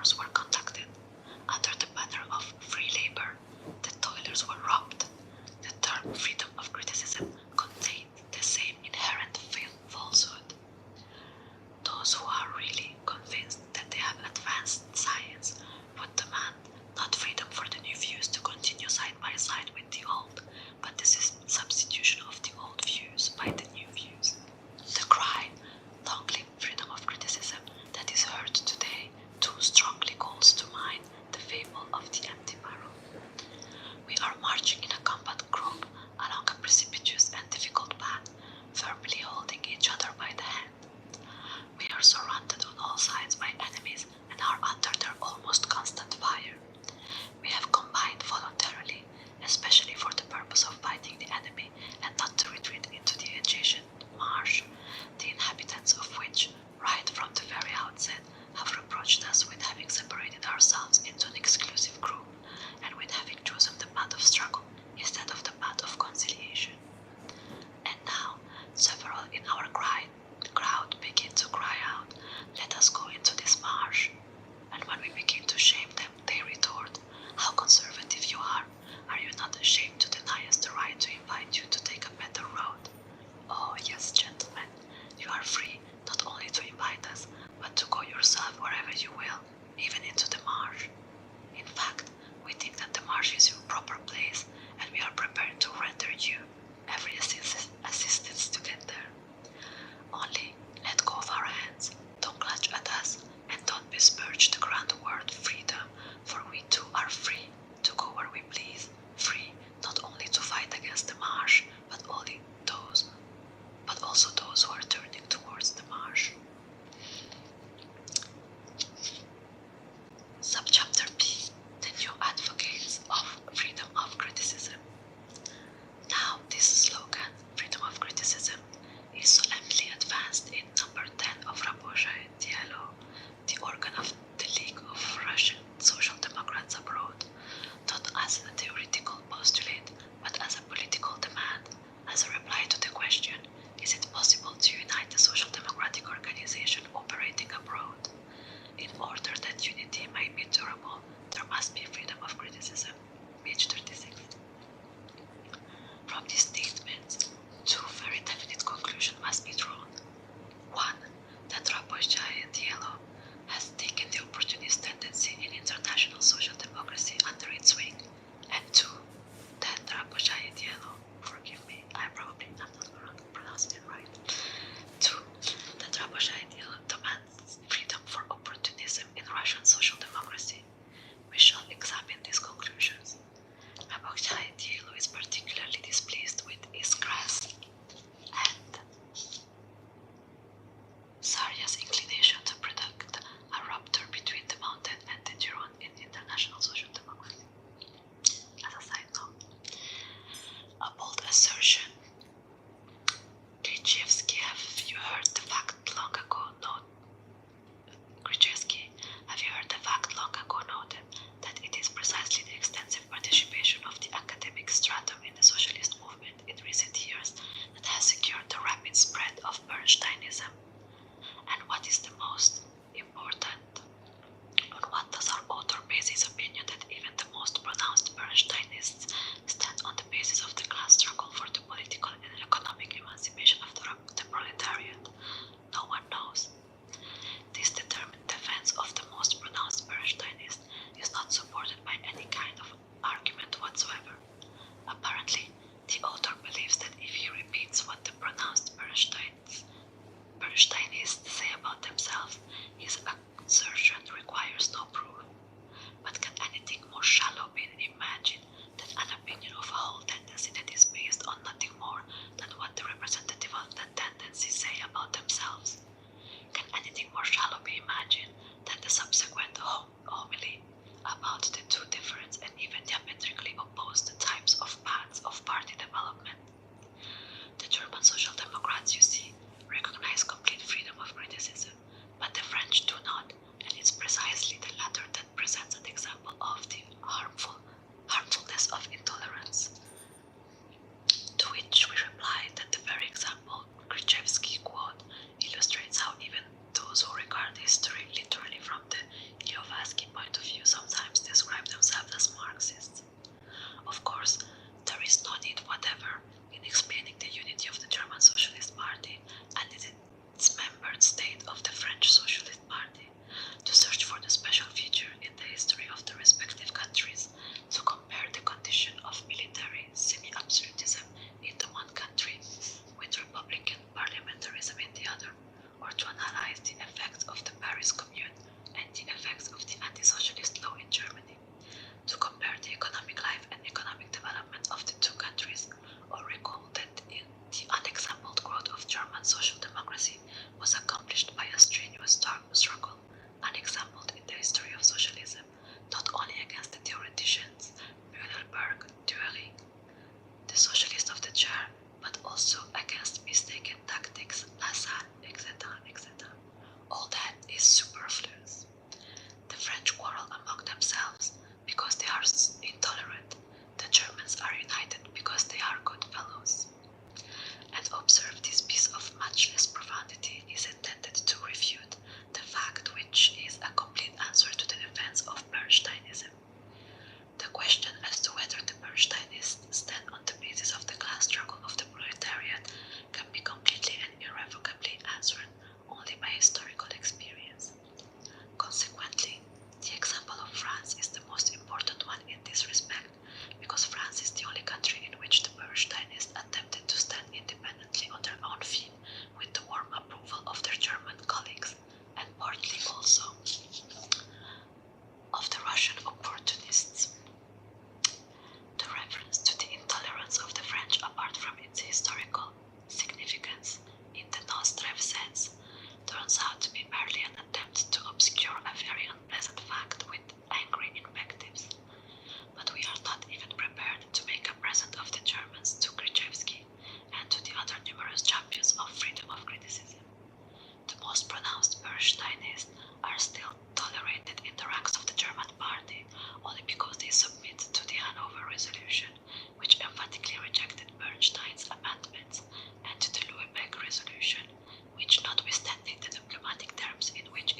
wars were conducted under the banner of free labor, the toilers were robbed. The term freedom of criticism contained the same inherent falsehood. Those who are really convinced that they have advanced science would demand not freedom for the new views to continue side by side with the old, but the substitution of the old views by the new views. The cry, "Long live freedom of criticism," that is heard today too strongly calls to mind the fable of the empty barrel. We are marching in a combat group along a precipitous and difficult path, firmly holding each other by the hand. We are surrounded on all sides by enemies and are under their almost constant fire. We have combined voluntarily, especially for the purpose of fighting the enemy and not to retreat into the adjacent marsh, the inhabitants of which, right from the very outset, have reproached us with having separated ourselves into an exclusive group and with having chosen the path of struggle instead of the path of conciliation. And now, several in our crowd begin to cry out, "Let us go into this marsh." And when we begin to shame them, they retort, "How conservative you are! Are you not ashamed to deny us the right to invite you to take a better road?" Oh yes, gentlemen, you are free not only to invite us, but to go yourself wherever you will, even into the marsh. In fact, we think that the marsh is your proper place, and we are prepared to render you every assistance to get there. Only let go of our hands, don't clutch at us, and don't besmirch the grand word freedom, for we too are free to go where we please, free not only to fight against the marsh, but also those who are turning towards the marsh. Subchapter B, the new advocates of freedom of criticism. Now this slogan, freedom of criticism, is solemnly advanced in number 10 of Alishare Qerechok, the organ of the League of Russian Social Democrats abroad, not as a theoretical postulate, but as a political demand, as a reply to the question, is it possible to unite a social democratic organization operating abroad? In order that unity may be durable, there must be freedom of criticism. Page 36. From these statements, two very definite conclusions must be drawn. One, that Alishare Qerechok has taken the opportunist tendency in international social democracy under its wing, and two, that Alishare Qerechok, forgive me, I'm not pronouncing it right. Two, that Alishare Qerechok demands freedom for opportunism in Russian social democracy. We shall examine these conclusions. Alishare Qerechok is particularly displeased with Iskras and Sarya's inclination to predict a rupture between the mountain and the Giron in international social democracy. As a side note, a bold assertion. Krzyzewski, have you heard the fact long ago noted that it is precisely the extensive participation of the academic stratum in the socialist movement in recent years that has secured the rapid spread of Bernsteinism? And what is the most important? On what does our author base his opinion that even the most pronounced Bernsteinists stand on the basis of the class struggle for the political and economic emancipation of the proletariat? No one knows. This determined defense of the most pronounced Bernsteinists is not supported by any kind of argument whatsoever. Apparently, the author believes that if he repeats what the pronounced Bernsteinists say about themselves, his assertion requires no proof. But can anything more shallow be imagined than an opinion of a whole tendency that is based on nothing more than what the representative of that tendency Subservience turns out to be merely an attempt to obscure a very unpleasant fact with angry invectives. But we are not even prepared to make a present of the Germans to Qerechok and to the other numerous champions of freedom of criticism. The most pronounced Bernsteinists are still tolerated in the ranks of the German party only because they submit to the Hanover Resolution, which emphatically rejected Bernstein's amendments, and to the Lübeck Resolution, which, notwithstanding the diplomatic terms in which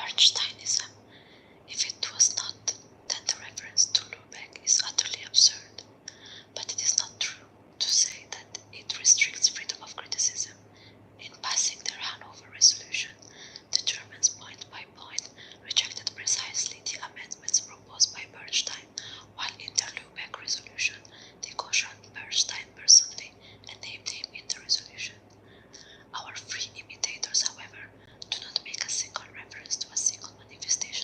Bernsteinism. If it was not, then the reference to Lubeck is utterly absurd. But it is not true to say that it restricts freedom of criticism. In passing their Hanover resolution, the Germans point by point rejected precisely the amendments proposed by Bernstein, while in their Lubeck resolution they cautioned Bernstein personally and named him in the resolution. Our free imitators, however, do not make a single reference to a single manifestation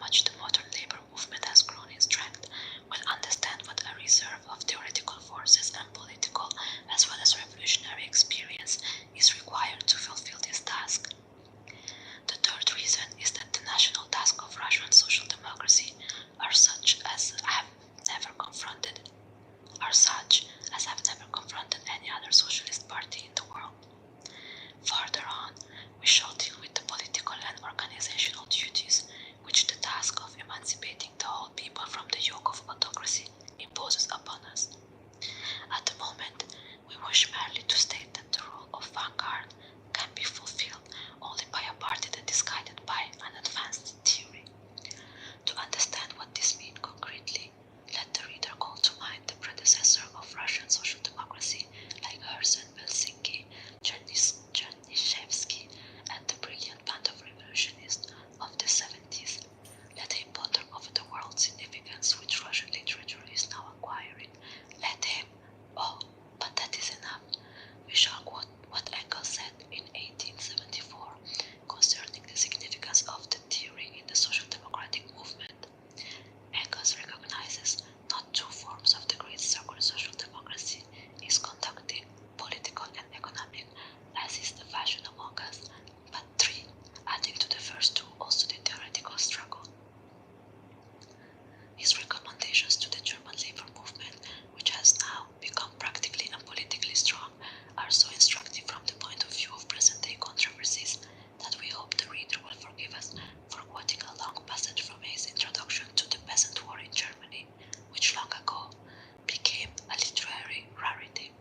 much the modern labor movement has grown in strength will understand what a reserve of theoretical forces and political as well as revolutionary experience is required to fulfill this task. The third reason is that the national task of Russian social democracy are such as have never confronted any other socialist party in the world. Further on, we shall deal with the political and organizational duties which the task of emancipating the whole people from the yoke of autocracy imposes upon us. At the moment, we wish merely to state that the role of vanguard can be fulfilled only by a party that is guided by an advanced theory. To understand what this means concretely, let the reader call to mind the predecessor of Russian social democracy like Herzen, Helsinki, Chernyshevsky, and the brilliant band of revolutionists of the 70s. Let him ponder over the world significance which Russian literature is now acquiring. Let him, oh, but that is enough. We shall quote what Engels said in 1874 concerning the significance of the theory in the social democratic movement. Engels recognizes not two forms of the great circle social democracy is conducting political and economic, as is the fashion among us, but three, adding to the first two also the theoretical struggle. His recommendations to the German labor movement, which has now become practically and politically strong, are so instructive from the point of view of present-day controversies that we hope the reader will forgive us for quoting a long passage from his introduction to the peasant war in Germany, which long ago became a literary rarity.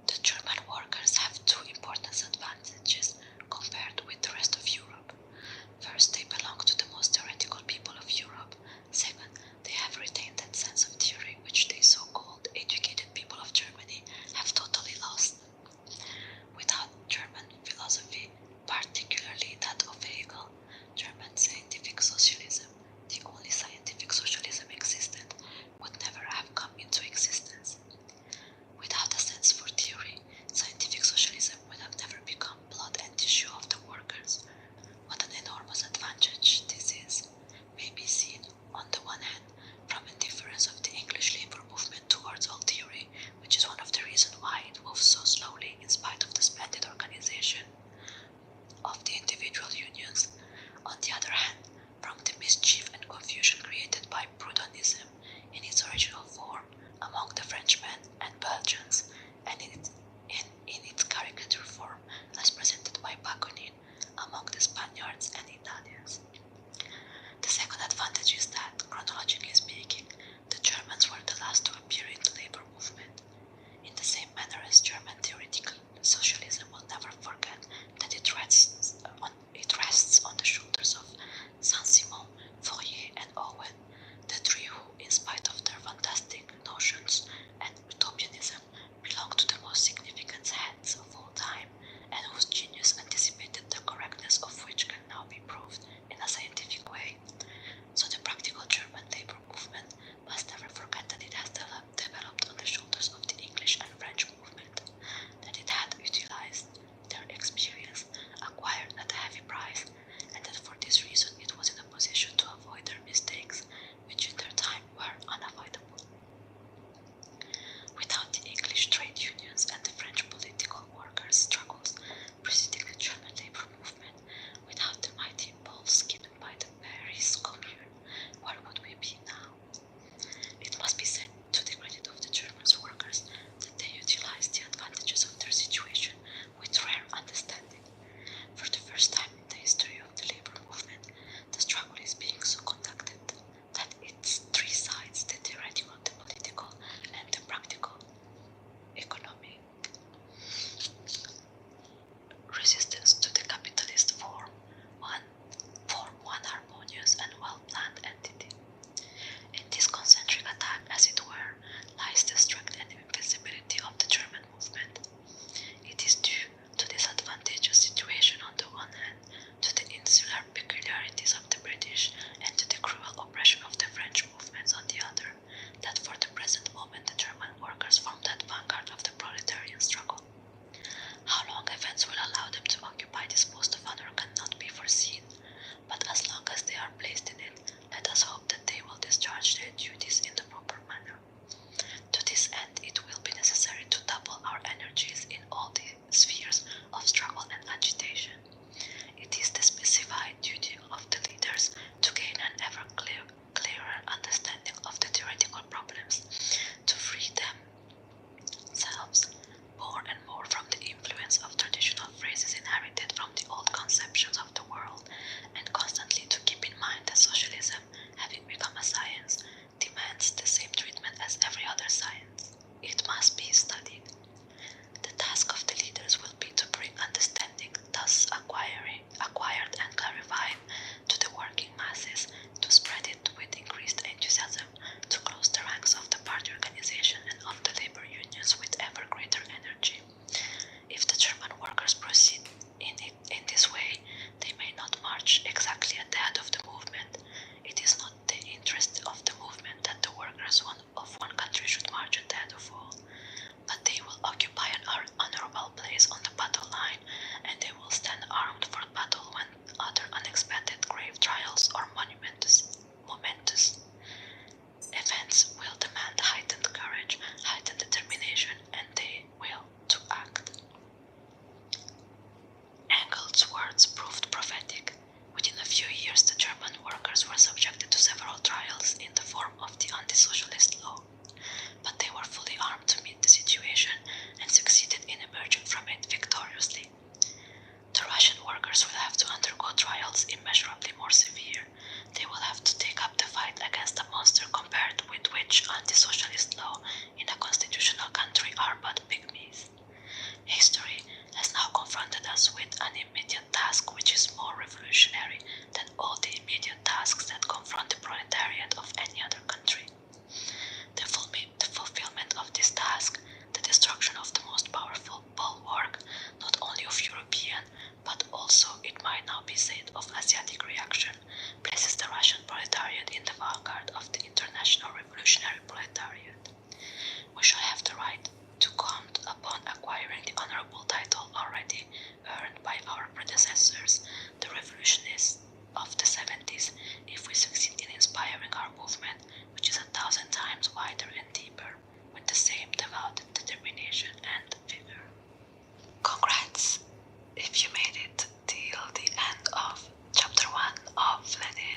The German workers have two important advantages compared with the rest of Europe. First, they belong to the most theoretical people of Europe. Second, they have retained that sense of theory which the so-called educated people of Germany have totally lost. Without German philosophy, particularly that of Hegel, German scientific socialism, the only scientific socialism existent, would never have come into existence. Without a sense for theory, scientific socialism would have never become blood and tissue of the workers. What an enormous advantage this is may be seen, on the one hand, from indifference of the English labor movement towards all theory, which is one of the reasons why it moves so slowly in spite of the splendid organization of the individual unions. On the other hand, from the mischief and confusion created by Proudhonism in its original form among the Frenchmen and Belgians, and in its caricature form as presented by Bakunin among the Spaniards and Italians. The second advantage is that, chronologically speaking, the Germans were the last to appear in the labor movement. In the same manner as German theoretical socialism will never forget that it rests on the shoulders of Saint-Simon, Fourier, and Owen, the three who, in spite of their fantastic notions and utopianism, belong to the most significant heads of all time, and whose genius anticipated the correctness of which can now be proved in a immediate tasks that confront the proletariat of any other country. The fulfillment of this task, the destruction of the most powerful bulwark, not only of European, but also, it might now be said, of Asiatic reaction, places the Russian proletariat in the vanguard of the international revolutionary proletariat. We shall have the right to count upon acquiring the honorable title already earned by our predecessors, the revolutionists of the 70s, if we succeed in inspiring our movement, which is 1,000 times wider and deeper, with the same devout determination and vigor. Congrats if you made it till the end of chapter 1 of Lenin.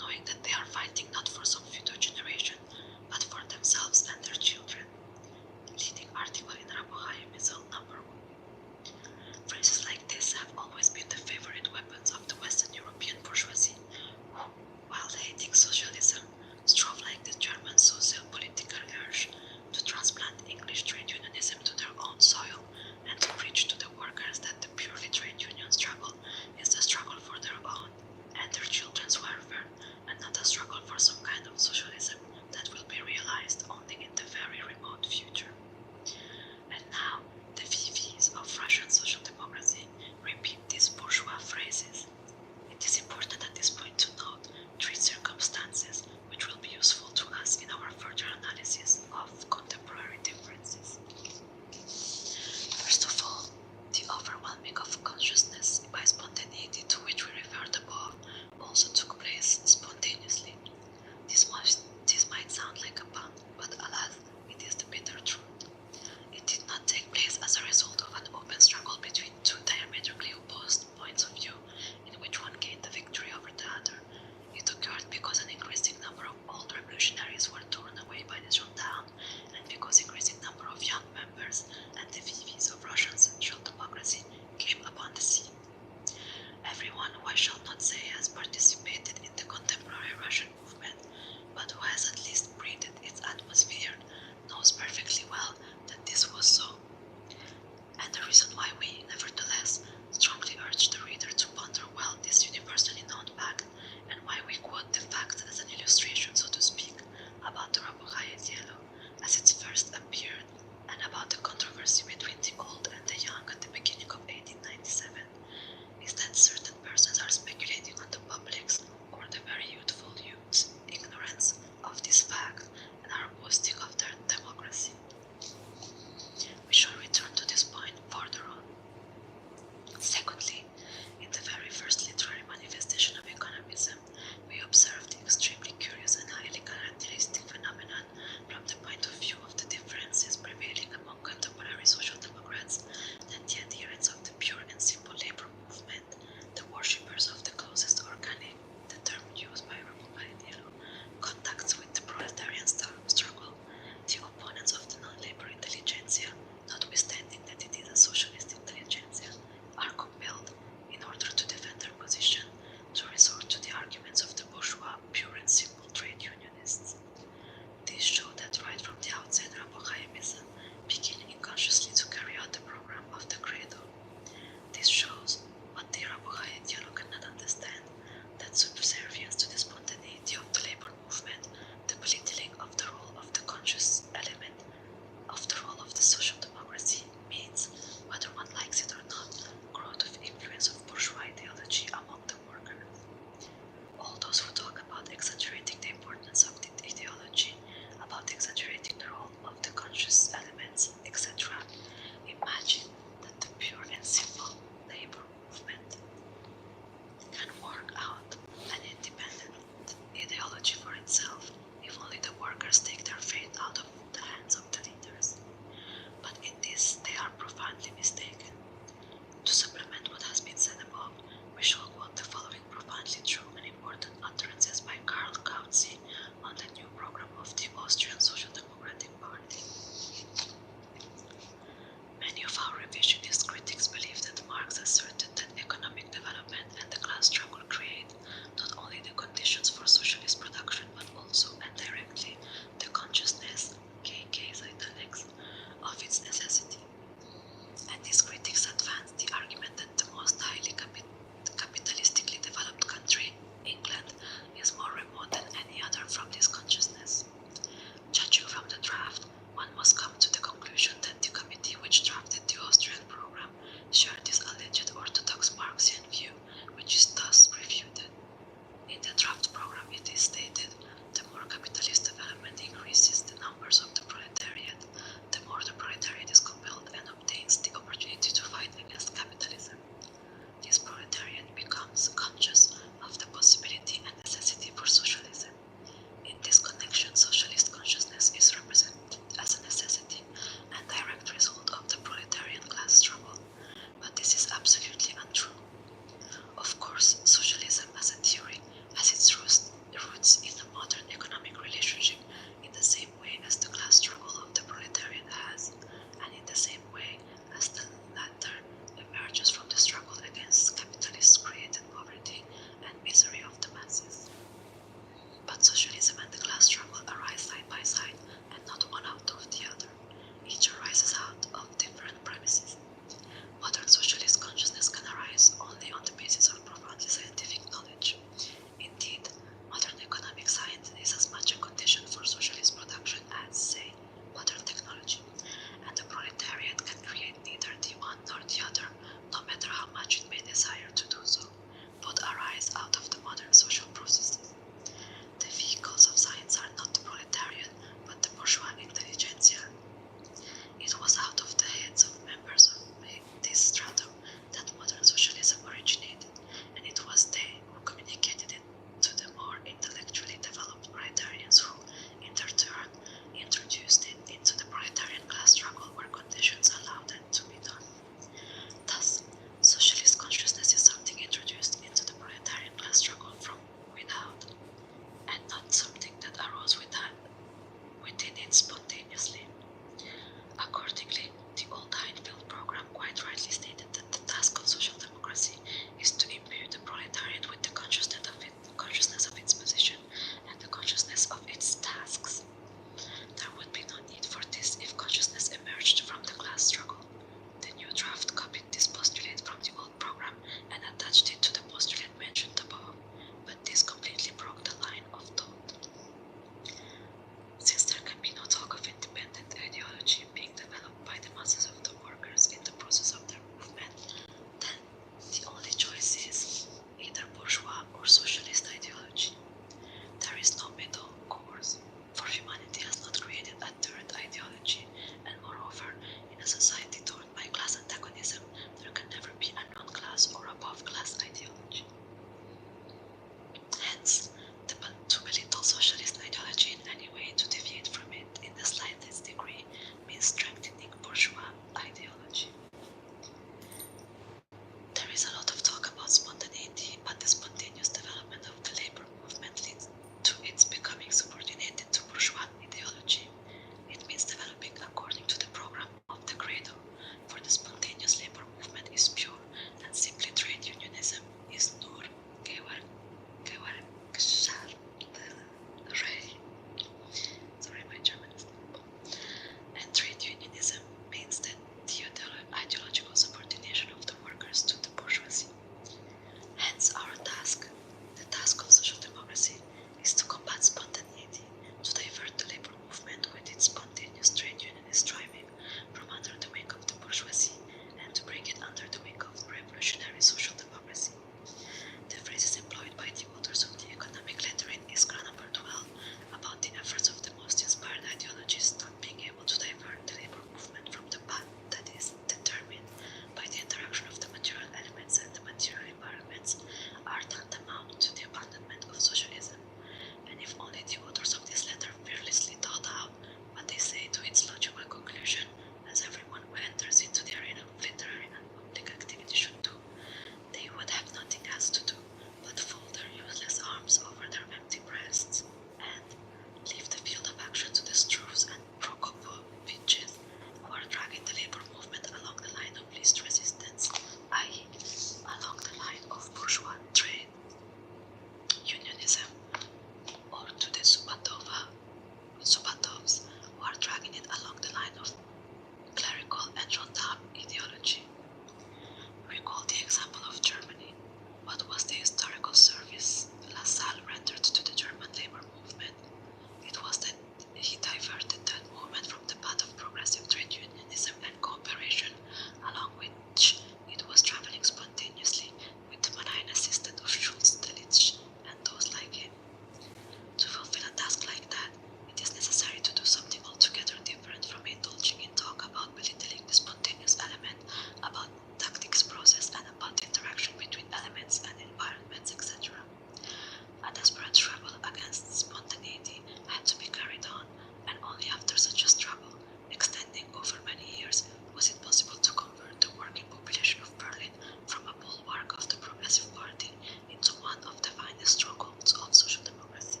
After such a struggle, extending over many years, was it possible to convert the working population of Berlin from a bulwark of the Progressive Party into one of the finest strongholds of social democracy?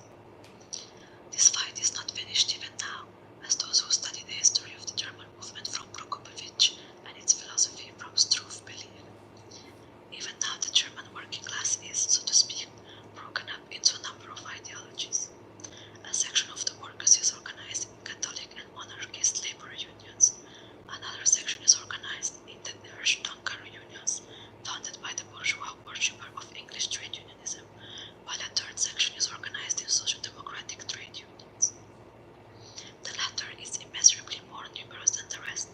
This fight is not finished even now, as those who study the history of the German movement from Prokopovich and its philosophy from Struve believe. Even now the German working class is, so to speak, broken up into a number of ideologies. A section of the workers is organized in Catholic and monarchist labor unions. Another section is organized in the Erstdonker unions, founded by the bourgeois worshipper of English trade unionism, while a third section is organized in social democratic trade unions. The latter is immeasurably more numerous than the rest,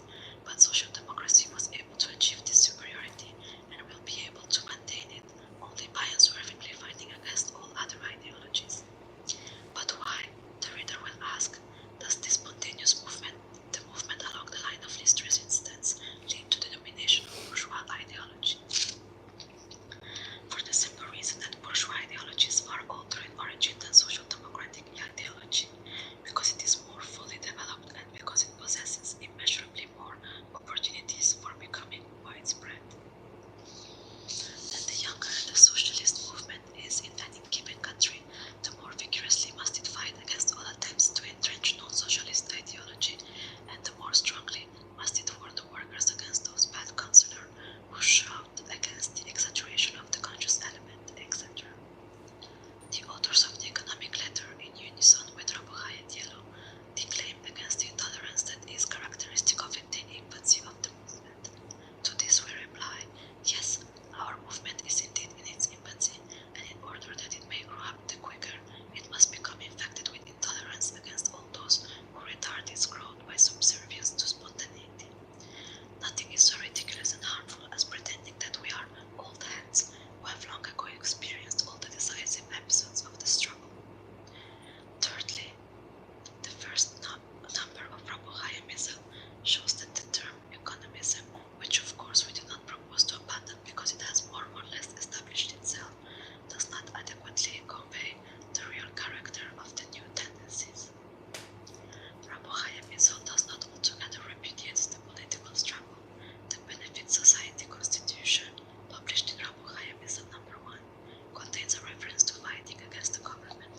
but social democracy was able to achieve this superiority and will be able to maintain it only by unswervingly fighting against all other ideologies. But why, the reader will ask, does this spontaneous movement, the movement along the line of least resistance, lead to the domination of bourgeois ideology? For the simple reason that bourgeois ideology is far older in origin than social democratic ideology, because it is more fully developed and because it possesses immeasurably more opportunities for becoming widespread. And the younger the socialist movement is in any given country, the more vigorously must it fight against all attempts to entrench non-socialist ideology, and the more strongly must it warn the workers against those bad counsellors who shout against the exaggeration of the conscious element, etc. The authors of the economic letter, in unison with Rabuhai and Yellow, declaim against the intolerance that is characteristic of it the infancy of the movement. To this we reply, yes, our movement is indeed in its infancy, and in order that it may grow up the quicker, it must become infected with intolerance against all those who retard its growth by subservience to spontaneity. Nothing is so ridiculous and harmful as pretending that we are old hands who have long ago experienced all the decisive episodes of the struggle. Thirdly, the first number of Rabuhai shows that the term economism, which of course we do not propose to abandon because it has more or less established itself, does not adequately convey the real character of the new tendencies. Rabuhai does not altogether repudiate the political struggle. The Benefit Society Constitution, published in Rabuhai number 1, contains a reference to fighting against the government.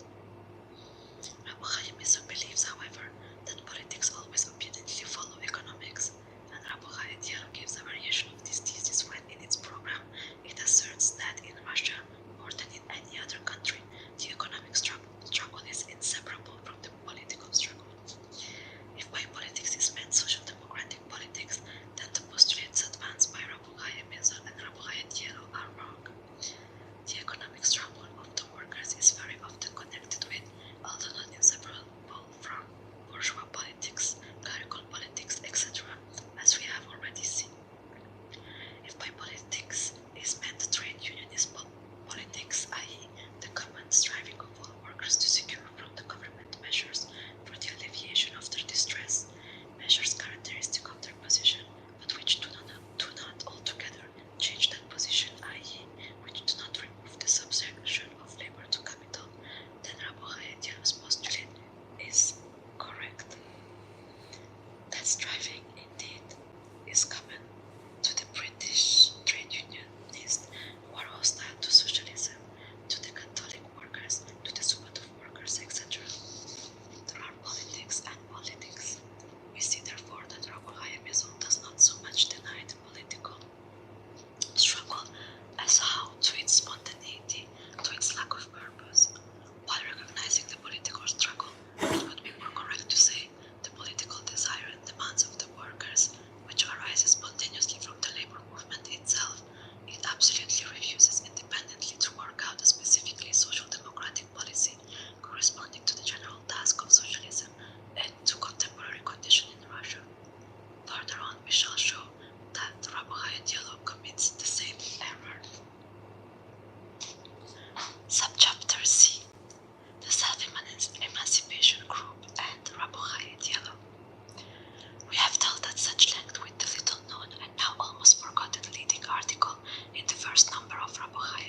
Rabuhai believes, however, that politics always obediently follow economics, and Rabuhai gives a variation of this thesis when, in its program, it asserts that in Russia, more than in any other country, the economic struggle is inseparable from the political struggle. If by politics is meant social democratic politics, then the postulates advanced by Rabuhai and Rabuhai are wrong. The economic struggle of the workers is very often connected with, although not inseparable from, bourgeois politics, clerical politics, etc., as we have already seen. If by politics is meant trade unionist politics, i.e., the common striving of all workers to secure from the government measures for the alleviation of their distress, measures characteristic of their position, but which do not altogether change that position, i.e., which do not remove the subservience of labor to capital, then Rabuhai postulate is correct. That striving, indeed, is common to the British trade unionists who are hostile to socialism, to the Catholic workers, to the Subservience workers, etc. There are politics and politics. We see therefore that Rabuhai does not so much deny the political struggle as how, to its spontaneity, to its lack of purpose. While recognizing the political struggle, it would be more correct to say the political desire and demands of the workers, which arises spontaneously from the labor movement itself, it absolutely refuses independently to work out a specifically social democratic policy corresponding to the general task of socialism and to contemporary condition in Russia. Further on, we shall show that Rabuhai commits the same error. Subchapter C. The Self-Emancipation Group and Rabuhai Dialog. We have dealt at such length with the little known and now almost forgotten leading article in the first number of Rabuhai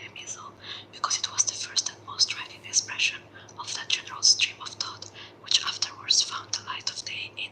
because it was the first and most striking expression of that general stream of thought which afterwards found the light of day in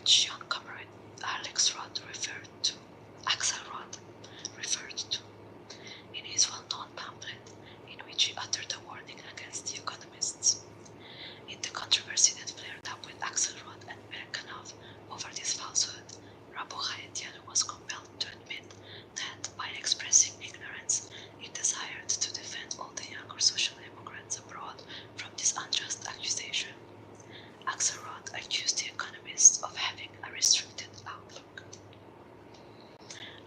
which young comrade Axelrod referred to in his well-known pamphlet, in which he uttered a warning against the economists. In the controversy that flared up with Axelrod and Birkenhoff over this falsehood, Rabo Hayatiano was compelled to admit that, by expressing ignorance, he desired to defend all the younger social democrats abroad from this unjust accusation. Axelrod accused the economists of having a restricted outlook.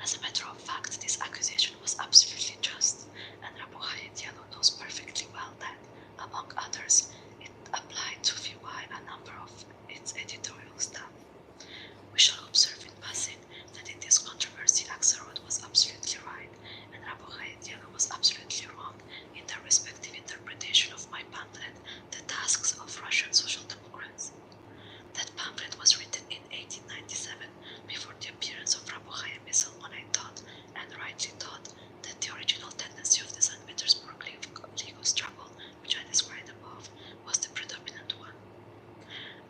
As a matter of fact, this accusation was absolutely just, and Rabo Hayatiano knows perfectly well that, among others, it applied to VY, a number of its editorial staff. We shall observe in passing that in this controversy Axelrod was absolutely right, and Rabo Hayatiano was absolutely wrong in their respective interpretation of my pamphlet, The Tasks of Russian Social Democrats. That pamphlet was written in 1897, before the appearance of Rabo Hayamisl, when I thought, and rightly thought, that the original tendency of the St. Petersburg legal struggle, which I described above, was the predominant one.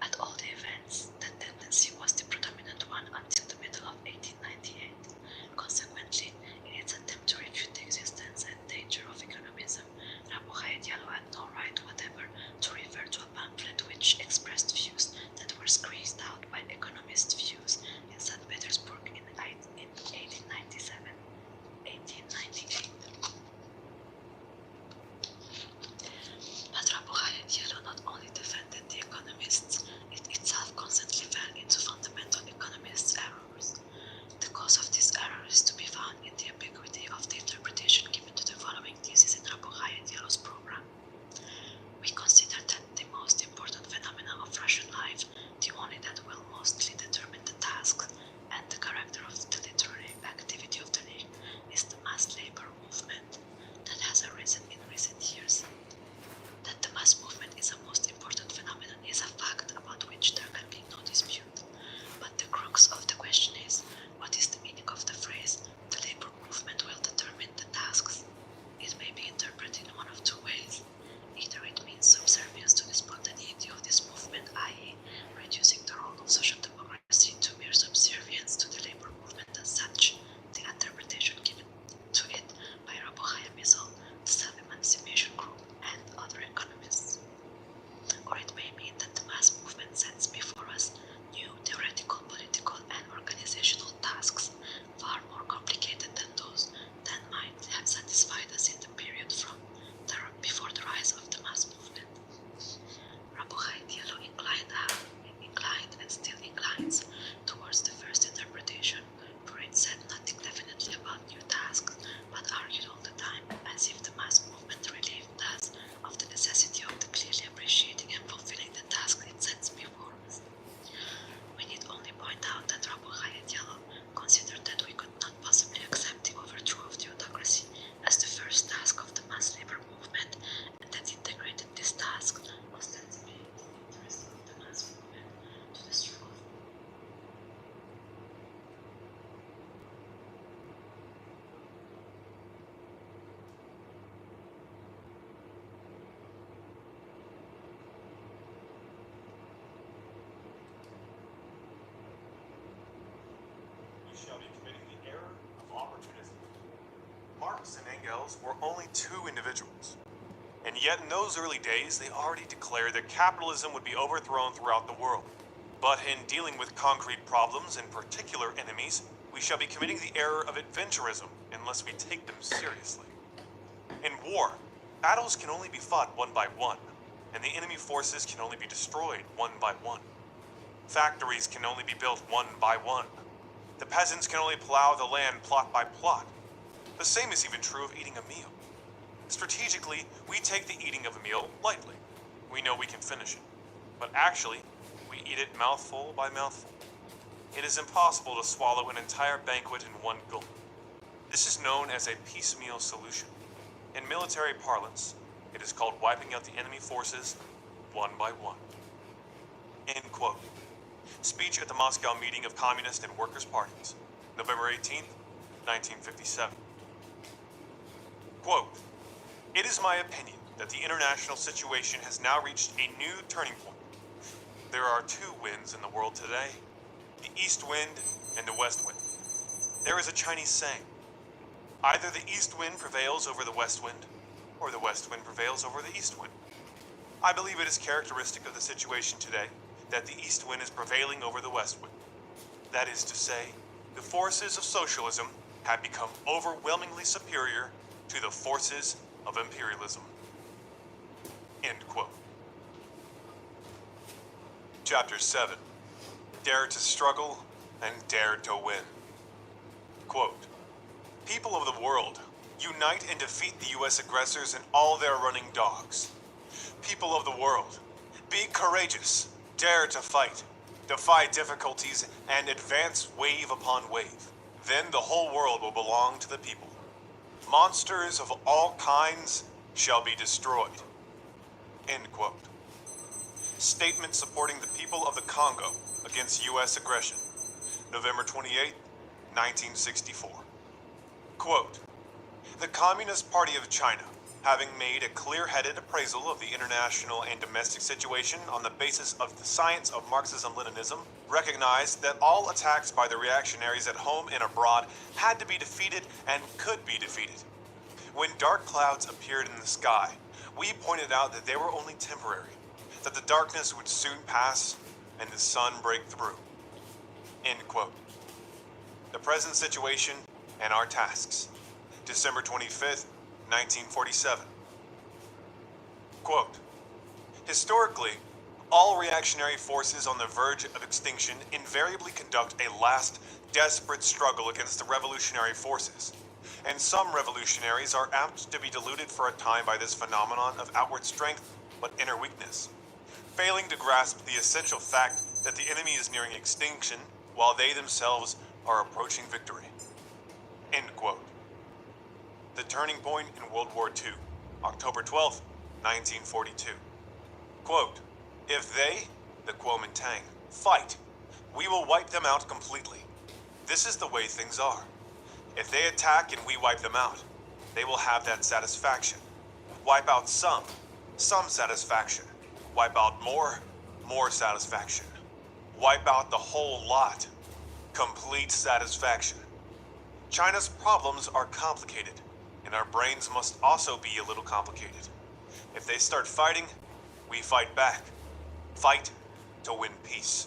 At all the events, that tendency was the predominant one until the middle of 1898. Consequently, in its attempt to refute the existence and danger of economism, Rabo Hayatiano had no right whatever to refer to a pamphlet which expressed views that were squeezed out by economist views in St. Petersburg in 1898. But Rabo Hayatiano not only defended the economists, it itself constantly fell into fundamental economists' errors. The cause of this error is to be found in the ambiguity of the interpretation given to the following thesis in Rabo Hayatiano's program. We consider that the most important phenomena of Russian life, the only that will mostly determine the tasks and the character of the literary activity of the League, is the mass labor movement that has arisen in recent years. That the mass movement is a most important phenomenon is a fact about which there can be no dispute. But the crux of the question is, what is the meaning of the phrase, the labor movement will determine the tasks? It may be interpreted in one of two ways. Either it means subservience to the spontaneity of this movement, i.e., reducing the role of social democracy to mere subservience to the labor movement as such, the interpretation given to it by Rabo Hayamisl, the self-emancipation group, and other economists. Or it may mean that the mass movement sets before us new theoretical, political, and organizational tasks, far more complicated than those that might have satisfied us in the period from before the rise of the mass movement. Rabo Hayatiano inclined and still inclines towards the first interpretation, for it said nothing definitely about new tasks, but argued all the time as if the mass movement relieved us of the necessity of the clearly appreciating and fulfilling the task it sets before us. We need only point out that Rabo Hayatiano considered that we could not possibly accept the overthrow of the autocracy as the first task of the mass labor movement, and that integrated this task ostensibly in the interest of the mass movement to the struggle. We shall be committing the error of opportunism. Marx and Engels were only two individuals. And yet in those early days, they already declared that capitalism would be overthrown throughout the world. But in dealing with concrete problems and particular enemies, we shall be committing the error of adventurism unless we take them seriously. In war, battles can only be fought one by one, and the enemy forces can only be destroyed one by one. Factories can only be built one by one. The peasants can only plow the land plot by plot. The same is even true of eating a meal. Strategically, we take the eating of a meal lightly. We know we can finish it. But actually, we eat it mouthful by mouthful. It is impossible to swallow an entire banquet in one gulp. This is known as a piecemeal solution. In military parlance, it is called wiping out the enemy forces one by one. End quote. Speech at the Moscow meeting of Communist and Workers' Parties, November 18th, 1957. Quote, "It is my opinion that the international situation has now reached a new turning point. There are two winds in the world today. the east wind and the west wind. There is a Chinese saying, either the east wind prevails over the west wind, or the west wind prevails over the east wind. I believe it is characteristic of the situation today that the east wind is prevailing over the west wind. That is to say, the forces of socialism have become overwhelmingly superior to the forces of imperialism. End quote. Chapter 7. Dare to struggle and dare to win. Quote, people of the world, unite and defeat the U.S. aggressors and all their running dogs. People of the world, be courageous, dare to fight, defy difficulties, and advance wave upon wave. Then the whole world will belong to the people. Monsters of all kinds shall be destroyed. End quote. Statement supporting the people of the Congo against U.S. aggression, November 28, 1964. Quote, the Communist Party of China, having made a clear-headed appraisal of the international and domestic situation on the basis of the science of Marxism-Leninism, recognized that all attacks by the reactionaries at home and abroad had to be defeated and could be defeated. When dark clouds appeared in the sky, we pointed out that they were only temporary, that the darkness would soon pass and the sun break through. End quote. The present situation and our tasks. December 25th, 1947. Quote, historically, all reactionary forces on the verge of extinction invariably conduct a last, desperate struggle against the revolutionary forces, and some revolutionaries are apt to be deluded for a time by this phenomenon of outward strength but inner weakness, failing to grasp the essential fact that the enemy is nearing extinction while they themselves are approaching victory. End quote. The turning point in World War II, October 12, 1942. Quote, if they, the Kuomintang, fight, we will wipe them out completely. This is the way things are. If they attack and we wipe them out, they will have that satisfaction. Wipe out some satisfaction. Wipe out more satisfaction. Wipe out the whole lot, complete satisfaction. China's problems are complicated, and our brains must also be a little complicated. If they start fighting, we fight back. Fight to win peace.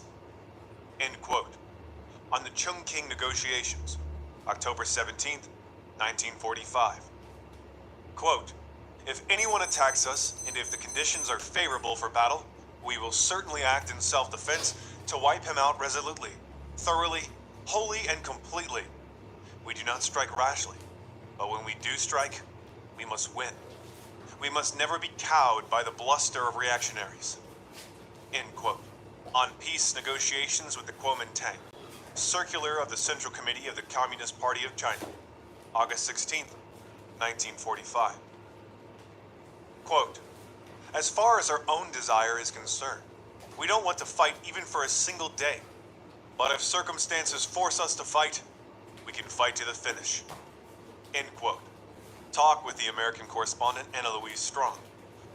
End quote. On the Chungking negotiations, October 17th, 1945. Quote, if anyone attacks us, and if the conditions are favorable for battle, we will certainly act in self-defense to wipe him out resolutely, thoroughly, wholly, and completely. We do not strike rashly, but when we do strike, we must win. We must never be cowed by the bluster of reactionaries. End quote. On peace negotiations with the Kuomintang, circular of the Central Committee of the Communist Party of China, August 16th, 1945. Quote, as far as our own desire is concerned, we don't want to fight even for a single day. But if circumstances force us to fight, we can fight to the finish. End quote. Talk with the American correspondent Anna Louise Strong,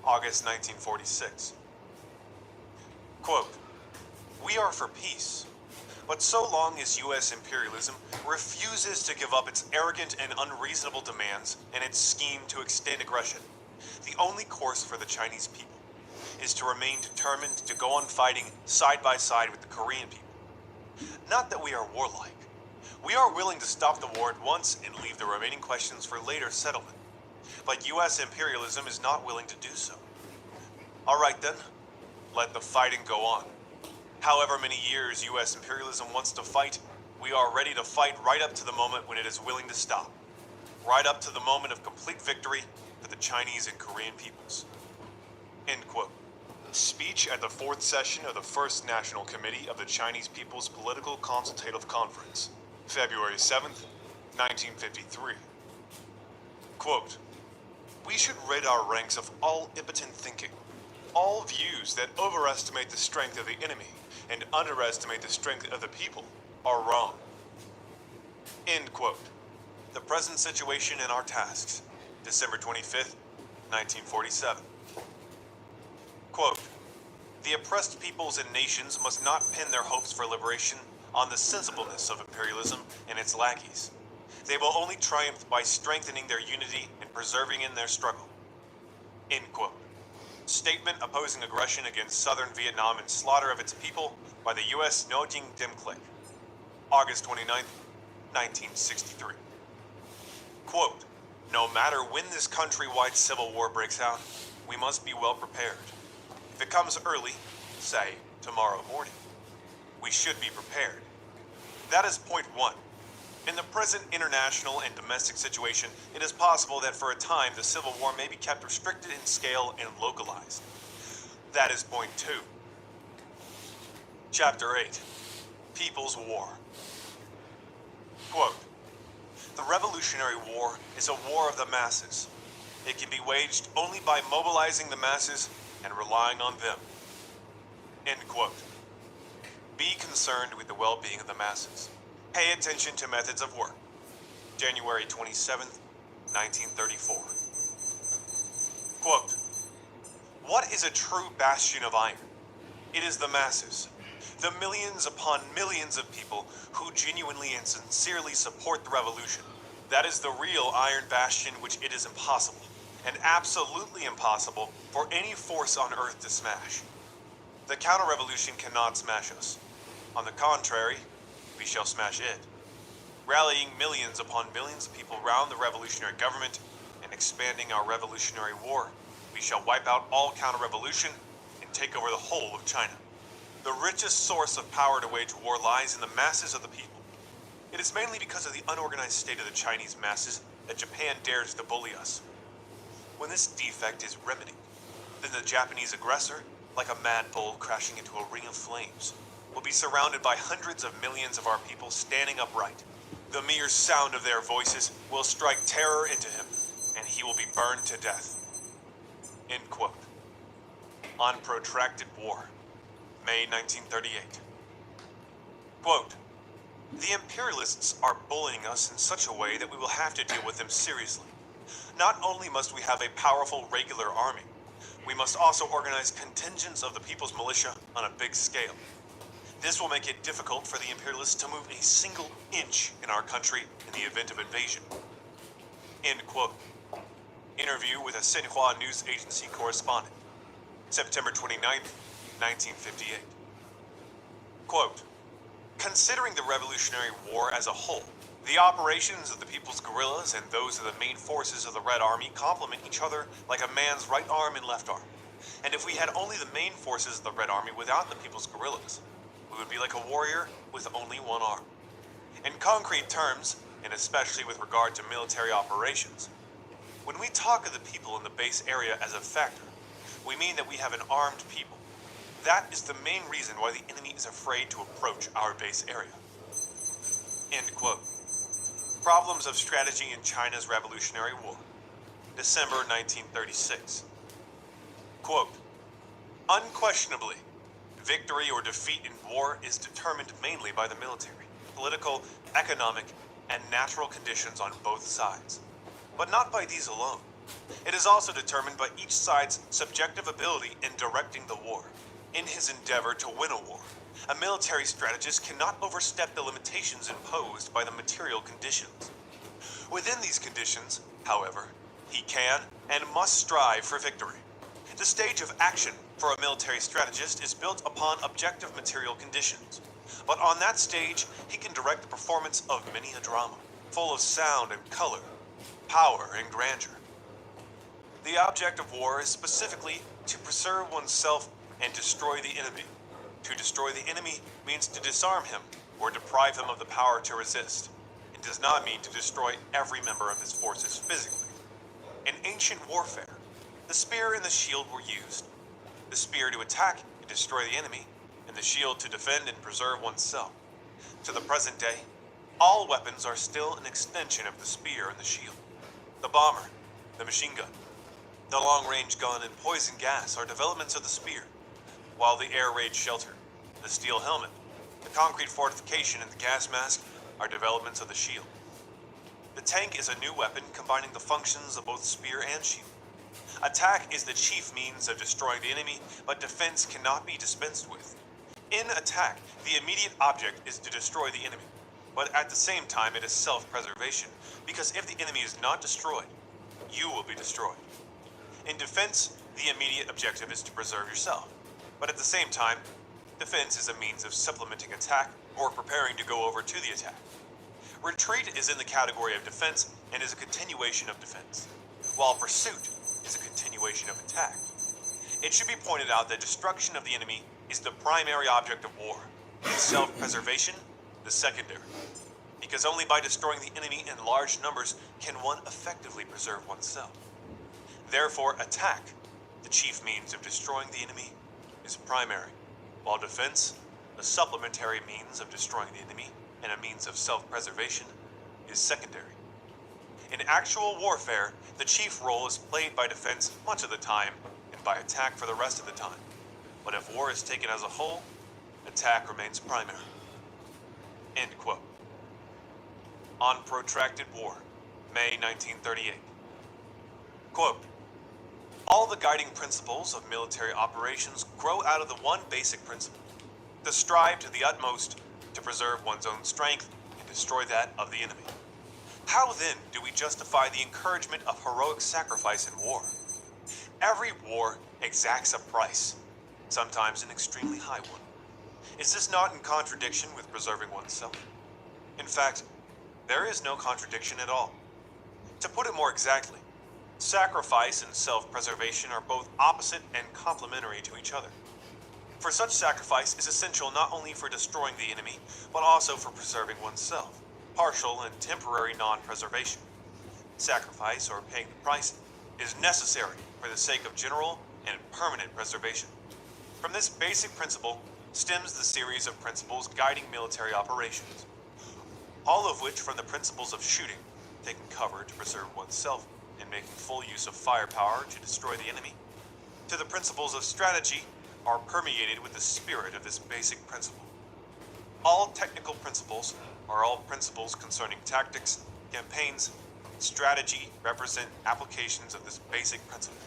August 1946. Quote, we are for peace, but so long as U.S. imperialism refuses to give up its arrogant and unreasonable demands and its scheme to extend aggression, the only course for the Chinese people is to remain determined to go on fighting side by side with the Korean people. Not that we are warlike. We are willing to stop the war at once and leave the remaining questions for later settlement. But U.S. imperialism is not willing to do so. All right then, let the fighting go on. However many years U.S. imperialism wants to fight, we are ready to fight right up to the moment when it is willing to stop. Right up to the moment of complete victory for the Chinese and Korean peoples. End quote. Speech at the 4th session of the First National Committee of the Chinese People's Political Consultative Conference, February 7th, 1953. Quote, we should rid our ranks of all impotent thinking. All views that overestimate the strength of the enemy and underestimate the strength of the people are wrong. End quote. The present situation and our tasks, December 25th, 1947. Quote, the oppressed peoples and nations must not pin their hopes for liberation on the sensibleness of imperialism and its lackeys. They will only triumph by strengthening their unity and persevering in their struggle. End quote. Statement opposing aggression against southern Vietnam and slaughter of its people by the U.S. Ngo Dinh Clique. August 29, 1963. Quote, no matter when this countrywide civil war breaks out, we must be well prepared. If it comes early, say tomorrow morning, we should be prepared. That is point one. In the present international and domestic situation, it is possible that for a time the Civil War may be kept restricted in scale and localized. That is point two. Chapter 8. People's War. Quote, the Revolutionary War is a war of the masses. It can be waged only by mobilizing the masses and relying on them. End quote. Be concerned with the well-being of the masses. Pay attention to methods of work. January 27th, 1934. Quote, what is a true bastion of iron? It is the masses. The millions upon millions of people who genuinely and sincerely support the revolution. That is the real iron bastion which it is impossible, and absolutely impossible, for any force on earth to smash. The counter-revolution cannot smash us. On the contrary, we shall smash it. Rallying millions upon millions of people round the revolutionary government and expanding our revolutionary war, we shall wipe out all counter-revolution and take over the whole of China. The richest source of power to wage war lies in the masses of the people. It is mainly because of the unorganized state of the Chinese masses that Japan dares to bully us. When this defect is remedied, then the Japanese aggressor, like a mad bull crashing into a ring of flames, will be surrounded by hundreds of millions of our people standing upright. The mere sound of their voices will strike terror into him, and he will be burned to death. End quote. On protracted war, May 1938. Quote, the imperialists are bullying us in such a way that we will have to deal with them seriously. Not only must we have a powerful regular army, we must also organize contingents of the people's militia on a big scale. This will make it difficult for the imperialists to move a single inch in our country in the event of invasion. End quote. Interview with a Xinhua news agency correspondent. September 29, 1958. Quote, considering the Revolutionary War as a whole, the operations of the People's Guerrillas and those of the main forces of the Red Army complement each other like a man's right arm and left arm. And if we had only the main forces of the Red Army without the People's Guerrillas, we would be like a warrior with only one arm. In concrete terms, and especially with regard to military operations, when we talk of the people in the base area as a factor, we mean that we have an armed people. That is the main reason why the enemy is afraid to approach our base area. End quote. Problems of strategy in China's Revolutionary War, December 1936. Quote, unquestionably, victory or defeat in war is determined mainly by the military, political, economic, and natural conditions on both sides. But not by these alone. It is also determined by each side's subjective ability in directing the war. In his endeavor to win a war, a military strategist cannot overstep the limitations imposed by the material conditions. Within these conditions, however, he can and must strive for victory. The stage of action for a military strategist is built upon objective material conditions. But on that stage, he can direct the performance of many a drama, full of sound and color, power and grandeur. The object of war is specifically to preserve oneself and destroy the enemy. To destroy the enemy means to disarm him or deprive him of the power to resist. It does not mean to destroy every member of his forces physically. In ancient warfare, the spear and the shield were used. The spear to attack and destroy the enemy, and the shield to defend and preserve oneself. To the present day, all weapons are still an extension of the spear and the shield. The bomber, the machine gun, the long-range gun and poison gas are developments of the spear, while the air-raid shelter, the steel helmet, the concrete fortification, and the gas mask are developments of the shield. The tank is a new weapon combining the functions of both spear and shield. Attack is the chief means of destroying the enemy, but defense cannot be dispensed with. In attack, the immediate object is to destroy the enemy, but at the same time it is self-preservation, because if the enemy is not destroyed, you will be destroyed. In defense, the immediate objective is to preserve yourself, but at the same time, defense is a means of supplementing attack or preparing to go over to the attack. Retreat is in the category of defense and is a continuation of defense, while pursuit is a continuation of attack. It should be pointed out that destruction of the enemy is the primary object of war, and self-preservation the secondary, because only by destroying the enemy in large numbers can one effectively preserve oneself. Therefore, attack, the chief means of destroying the enemy, is primary, while defense, a supplementary means of destroying the enemy and a means of self-preservation, is secondary. In actual warfare, the chief role is played by defense much of the time and by attack for the rest of the time. But if war is taken as a whole, attack remains primary. End quote. On Protracted War, May 1938. Quote, all the guiding principles of military operations grow out of the one basic principle, to strive to the utmost to preserve one's own strength and destroy that of the enemy. How then do we justify the encouragement of heroic sacrifice in war? Every war exacts a price, sometimes an extremely high one. Is this not in contradiction with preserving oneself? In fact, there is no contradiction at all. To put it more exactly, sacrifice and self-preservation are both opposite and complementary to each other. For such sacrifice is essential not only for destroying the enemy, but also for preserving oneself, partial and temporary non-preservation. Sacrifice, or paying the price, is necessary for the sake of general and permanent preservation. From this basic principle stems the series of principles guiding military operations, all of which, from the principles of shooting, taking cover to preserve oneself, and making full use of firepower to destroy the enemy, to the principles of strategy, are permeated with the spirit of this basic principle. All technical principles are all principles concerning tactics, campaigns, strategy represent applications of this basic principle.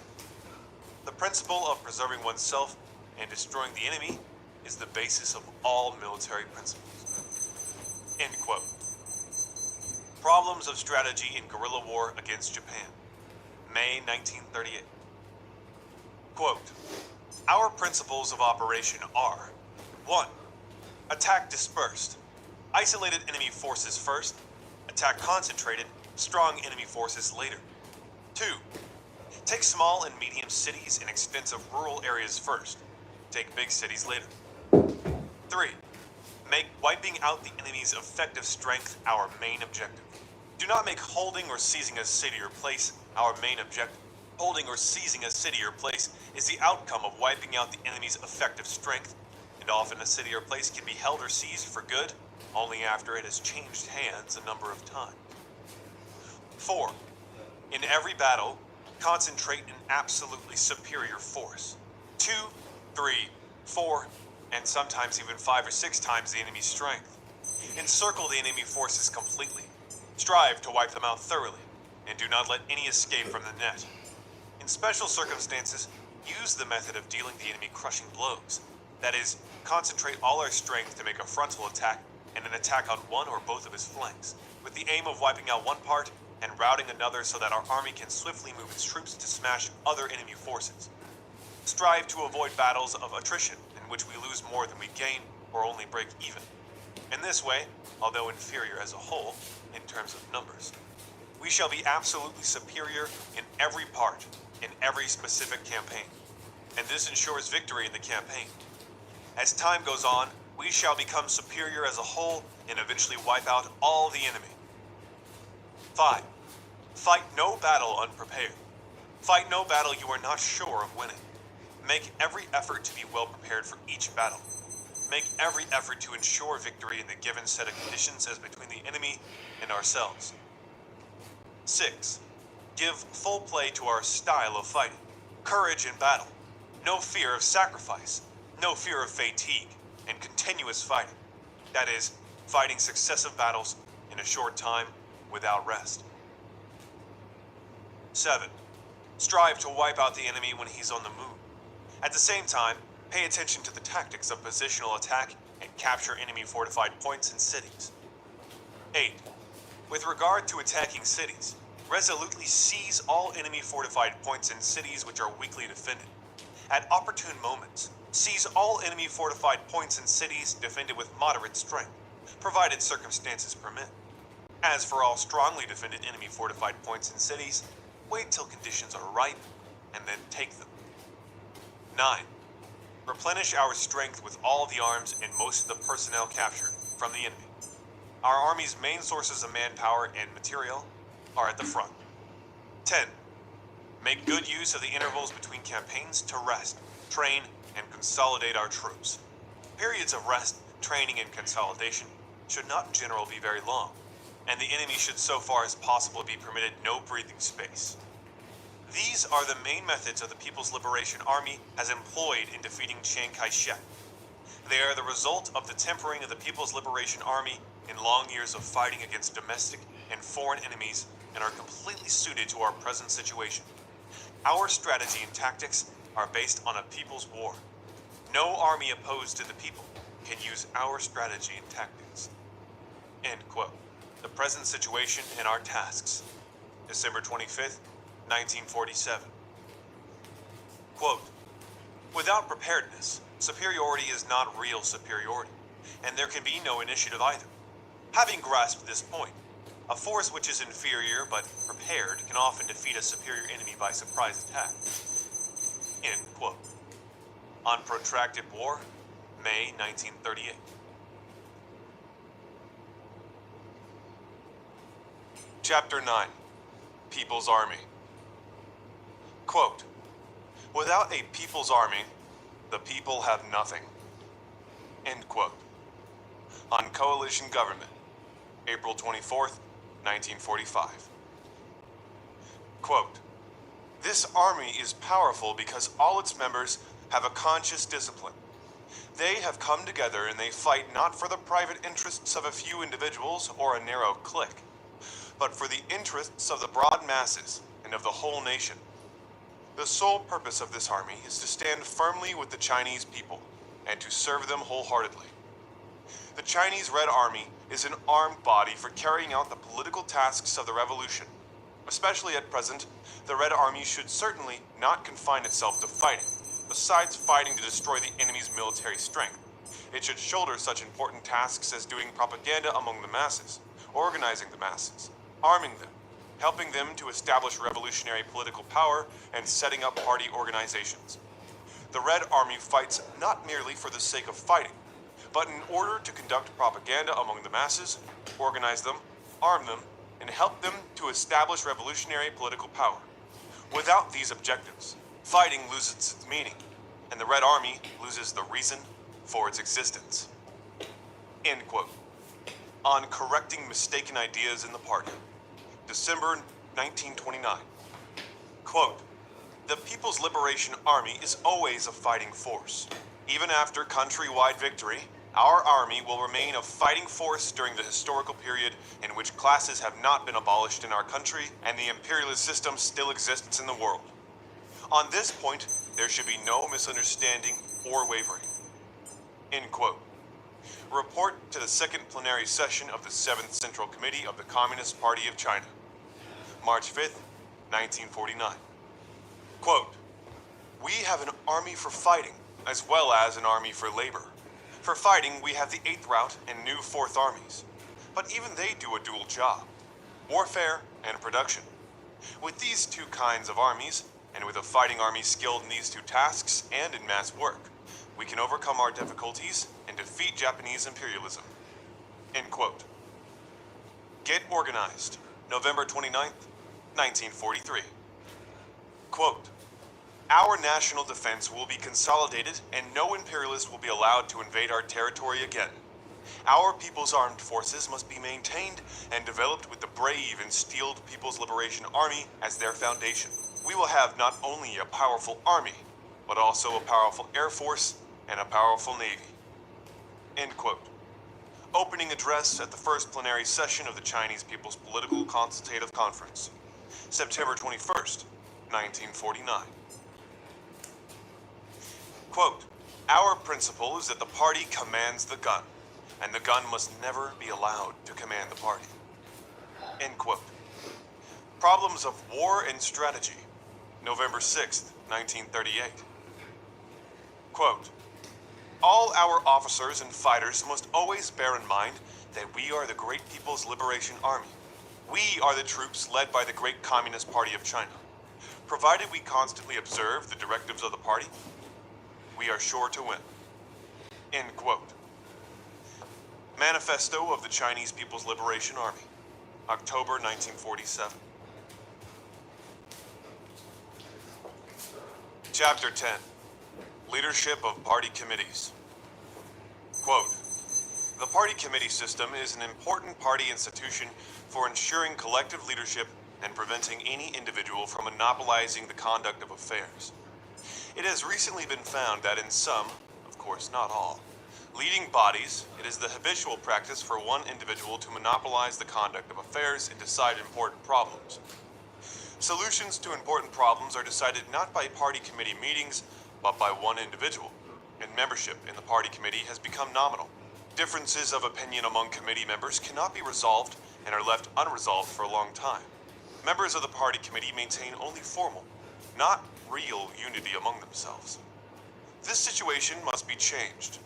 The principle of preserving oneself and destroying the enemy is the basis of all military principles. End quote. Problems of strategy in guerrilla war against Japan, May 1938. Quote, our principles of operation are: 1. Attack dispersed. Isolated enemy forces first. Attack concentrated, strong enemy forces later. 2. Take small and medium cities and extensive rural areas first. Take big cities later. 3. Make wiping out the enemy's effective strength our main objective. Do not make holding or seizing a city or place our main objective. Holding or seizing a city or place is the outcome of wiping out the enemy's effective strength, and often a city or place can be held or seized for good only after it has changed hands a number of times. 4. In every battle, concentrate an absolutely superior force. 2, 3, 4, and sometimes even 5 or 6 times the enemy's strength. Encircle the enemy forces completely. Strive to wipe them out thoroughly, and do not let any escape from the net. In special circumstances, use the method of dealing the enemy crushing blows. That is, concentrate all our strength to make a frontal attack and an attack on one or both of his flanks, with the aim of wiping out one part and routing another so that our army can swiftly move its troops to smash other enemy forces. Strive to avoid battles of attrition, in which we lose more than we gain or only break even. In this way, although inferior as a whole, in terms of numbers, we shall be absolutely superior in every part, in every specific campaign, and this ensures victory in the campaign. As time goes on, we shall become superior as a whole and eventually wipe out all the enemy. 5. Fight no battle unprepared. Fight no battle you are not sure of winning. Make every effort to be well prepared for each battle. Make every effort to ensure victory in the given set of conditions as between the enemy and ourselves. 6. Give full play to our style of fighting. Courage in battle. No fear of sacrifice. No fear of fatigue. And continuous fighting. That is, fighting successive battles in a short time without rest. 7. Strive to wipe out the enemy when he's on the move. At the same time, Pay attention to the tactics of positional attack and capture enemy fortified points and cities. 8. With regard to attacking cities, resolutely seize all enemy fortified points and cities which are weakly defended. At opportune moments, seize all enemy fortified points and cities defended with moderate strength, provided circumstances permit. As for all strongly defended enemy fortified points and cities, wait till conditions are ripe, and then take them. 9. Replenish our strength with all the arms and most of the personnel captured from the enemy. Our army's main sources of manpower and material are at the front. 10. Make good use of the intervals between campaigns to rest, train, and consolidate our troops. Periods of rest, training, and consolidation should not in general be very long, and the enemy should so far as possible be permitted no breathing space. These are the main methods of the People's Liberation Army as employed in defeating Chiang Kai-shek. They are the result of the tempering of the People's Liberation Army in long years of fighting against domestic and foreign enemies and are completely suited to our present situation. Our strategy and tactics are based on a people's war. No army opposed to the people can use our strategy and tactics. End quote. The present situation and our tasks. December 25th, 1947. Quote, without preparedness, superiority is not real superiority, and there can be no initiative either. Having grasped this point, a force which is inferior but prepared can often defeat a superior enemy by surprise attack. End quote. On Protracted War, May 1938. Chapter 9. People's Army. Quote, without a people's army, the people have nothing. End quote. On Coalition Government, April 24th, 1945. Quote, this army is powerful because all its members have a conscious discipline. They have come together and they fight not for the private interests of a few individuals or a narrow clique, but for the interests of the broad masses and of the whole nation. The sole purpose of this army is to stand firmly with the Chinese people and to serve them wholeheartedly. The Chinese Red Army is an armed body for carrying out the political tasks of the revolution. Especially at present, the Red Army should certainly not confine itself to fighting. Besides fighting to destroy the enemy's military strength, it should shoulder such important tasks as doing propaganda among the masses, organizing the masses, arming them, helping them to establish revolutionary political power, and setting up party organizations. The Red Army fights not merely for the sake of fighting, but in order to conduct propaganda among the masses, organize them, arm them, and help them to establish revolutionary political power. Without these objectives, fighting loses its meaning, and the Red Army loses the reason for its existence. End quote. On correcting mistaken ideas in the party, December 1929. Quote, the People's Liberation Army is always a fighting force. Even after countrywide victory, our army will remain a fighting force during the historical period in which classes have not been abolished in our country and the imperialist system still exists in the world. On this point, there should be no misunderstanding or wavering. End quote. Report to the second plenary session of the 7th Central Committee of the Communist Party of China, March 5th, 1949. Quote, we have an army for fighting, as well as an army for labor. For fighting, we have the 8th Route and new 4th Armies. But even they do a dual job, warfare and production. With these two kinds of armies, and with a fighting army skilled in these two tasks and in mass work, we can overcome our difficulties and defeat Japanese imperialism. End quote. Get organized, November 29th, 1943. Quote, our national defense will be consolidated and no imperialist will be allowed to invade our territory again. Our people's armed forces must be maintained and developed with the brave and steeled People's Liberation Army as their foundation. We will have not only a powerful army, but also a powerful air force and a powerful navy. End quote. Opening address at the first plenary session of the Chinese People's Political Consultative Conference, September 21st, 1949. Quote, Our principle is that the party commands the gun, and the gun must never be allowed to command the party. End quote. Problems of War and Strategy, November 6th, 1938. Quote, all our officers and fighters must always bear in mind that we are the Great People's Liberation Army. We are the troops led by the Great Communist Party of China. Provided we constantly observe the directives of the party, we are sure to win. End quote. Manifesto of the Chinese People's Liberation Army, October 1947. Chapter 10. Leadership of Party Committees. Quote, the party committee system is an important party institution for ensuring collective leadership and preventing any individual from monopolizing the conduct of affairs. It has recently been found that in some, of course not all, leading bodies, it is the habitual practice for one individual to monopolize the conduct of affairs and decide important problems. Solutions to important problems are decided not by party committee meetings, but by one individual, and membership in the party committee has become nominal. Differences of opinion among committee members cannot be resolved and are left unresolved for a long time. Members of the party committee maintain only formal, not real unity among themselves. This situation must be changed.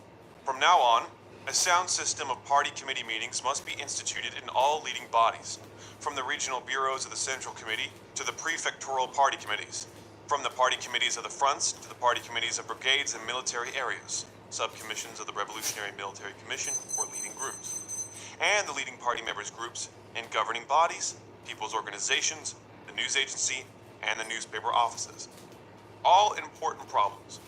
From now on, a sound system of party committee meetings must be instituted in all leading bodies, from the regional bureaus of the Central Committee to the prefectural party committees, from the party committees of the fronts to the party committees of brigades and military areas, subcommissions of the Revolutionary Military Commission or leading groups, and the leading party members' groups in governing bodies, people's organizations, the news agency, and the newspaper offices. All important problems,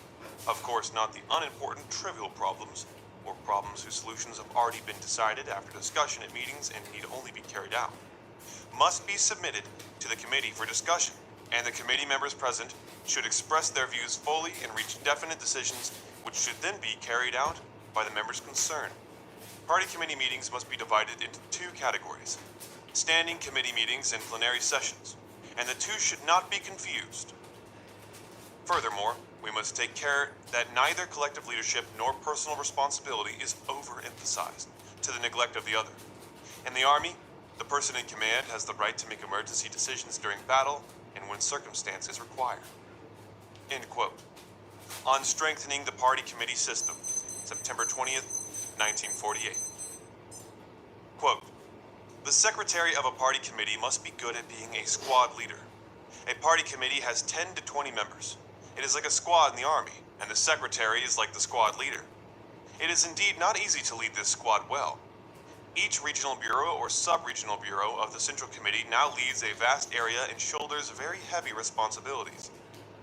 of course not the unimportant trivial problems, or problems whose solutions have already been decided after discussion at meetings and need only be carried out, must be submitted to the committee for discussion, and the committee members present should express their views fully and reach definite decisions which should then be carried out by the members concerned. Party committee meetings must be divided into two categories: standing committee meetings and plenary sessions, and the two should not be confused. Furthermore, we must take care that neither collective leadership nor personal responsibility is overemphasized to the neglect of the other. In the Army, the person in command has the right to make emergency decisions during battle and when circumstances require. End quote. On strengthening the party committee system, September 20th, 1948. Quote, the secretary of a party committee must be good at being a squad leader. A party committee has 10 to 20 members. It is like a squad in the Army, and the secretary is like the squad leader. It is indeed not easy to lead this squad well. Each regional bureau or sub-regional bureau of the Central Committee now leads a vast area and shoulders very heavy responsibilities.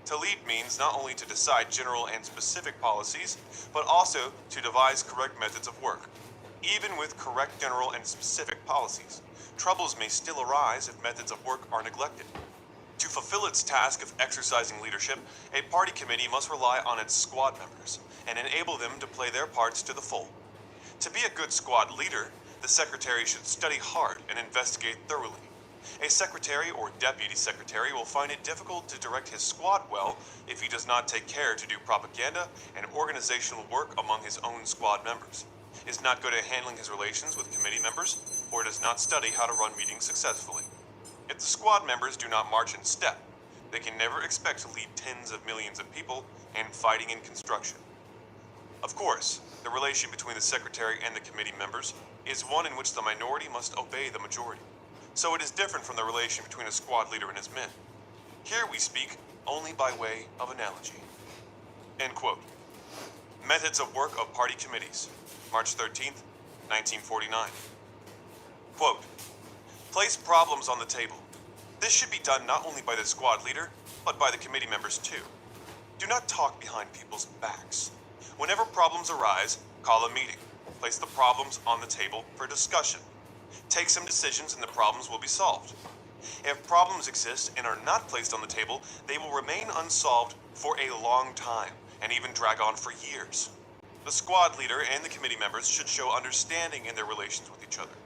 To lead means not only to decide general and specific policies, but also to devise correct methods of work. Even with correct general and specific policies, troubles may still arise if methods of work are neglected. To fulfill its task of exercising leadership, a party committee must rely on its squad members and enable them to play their parts to the full. To be a good squad leader, the secretary should study hard and investigate thoroughly. A secretary or deputy secretary will find it difficult to direct his squad well if he does not take care to do propaganda and organizational work among his own squad members, is not good at handling his relations with committee members, or does not study how to run meetings successfully. If the squad members do not march in step, they can never expect to lead tens of millions of people and fighting in construction. Of course, the relation between the secretary and the committee members is one in which the minority must obey the majority. So it is different from the relation between a squad leader and his men. Here we speak only by way of analogy. End quote. Methods of work of party committees, March 13th, 1949. Quote, place problems on the table. This should be done not only by the squad leader, but by the committee members too. Do not talk behind people's backs. Whenever problems arise, call a meeting. Place the problems on the table for discussion. Take some decisions and the problems will be solved. If problems exist and are not placed on the table, they will remain unsolved for a long time and even drag on for years. The squad leader and the committee members should show understanding in their relations with each other.